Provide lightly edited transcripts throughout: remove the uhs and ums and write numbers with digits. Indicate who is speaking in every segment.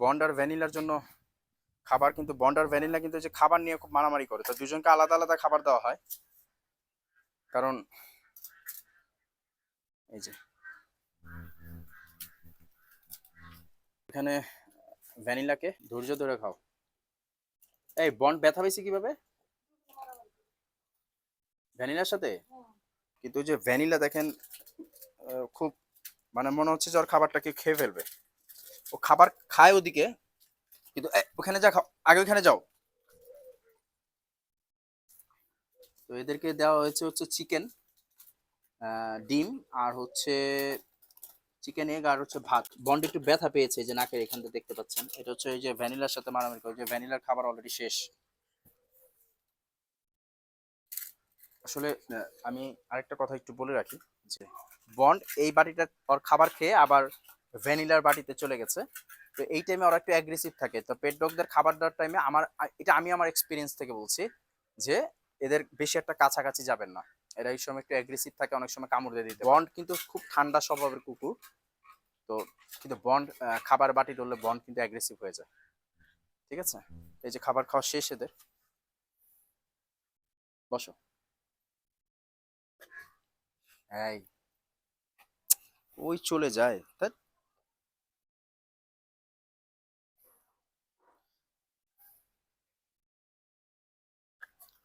Speaker 1: Bond আর ভ্যানিলার জন্য খাবার, কিন্তু বন্ড আর ভ্যানিলা কিন্তু যে খাবার নিয়ে খুব মারামারি করে, তো দুজনকে আলাদা আলাদা খাবার দেওয়া হয়। কারণ এই যে এখানে ভ্যানিলাকে ধৈর্য ধরে খাও। এই বন্ড ব্যথা পেয়েছে কিভাবে ভ্যানিলার সাথে? কিন্তু ওই যে ভ্যানিলা দেখেন খুব মানে মনে হচ্ছে যে ওর খাবারটাকে খেয়ে ফেলবে। ও খাবার খায় ওদিকে, কিন্তু ওখানে যা খাও, আগে ওখানে যাও। তো এদেরকে দেওয়া হয়েছে হচ্ছে চিকেন, ডিম, আর হচ্ছে চিকেন এগ, আর হচ্ছে ভাত। বন্ড একটু ব্যথা পেয়েছে, যে নাকের এখান থেকে দেখতে পাচ্ছেন, এটা হচ্ছে এই যে ভ্যানিলার সাথে মারামারি করে, যে ভ্যানিলার খাবার অলরেডি শেষ। আসলে আমি আরেকটা কথা একটু বলে রাখি, যে বন্ড এই বাটিটা ওর খাবার খেয়ে আবার ভ্যানিলার বাটিতে চলে গেছে। তো এই টাইমে ওরা একটু অ্যাগ্রেসিভ থাকে। তো পেট ডগদের খাবার দেওয়ার টাইমে এটা আমি আমার এক্সপিরিয়েন্স থেকে বলছি, যে এদের বেশি একটা কাছাকাছি যাবেন না। এরা এই সময় একটু অ্যাগ্রেসিভ থাকে, অনেক সময় কামড় দিয়ে দিতে। বন্ড কিন্তু খুব ঠান্ডা স্বভাবের কুকুর। তো কিন্তু বন্ড খাবার বাটি ধরলে বন্ড কিন্তু অ্যাগ্রেসিভ হয়ে যায়। ঠিক আছে, এই যে খাবার খাওয়া শেষ এদের, বসো। এই ওই চলে যায় তাই।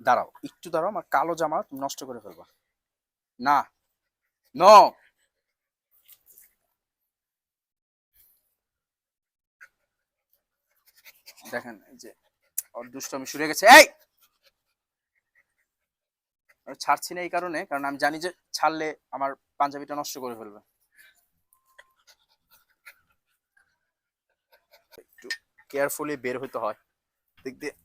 Speaker 1: দাঁড়াও একটু দাঁড়াও, আমার কালো জামা তুমি নষ্ট করে ফেলবা। না, নো। দেখেন এই যে ওর দুষ্টমি শুরু হয়ে গেছে। এই ওর ছাড়ছি না এই কারণে, কারণ আমি জানি যে ছাড়লে আমার পাঞ্জাবিটা নষ্ট করে ফেলবে। একটু কেয়ারফুলি বের হইতে হয় দিক দিয়ে।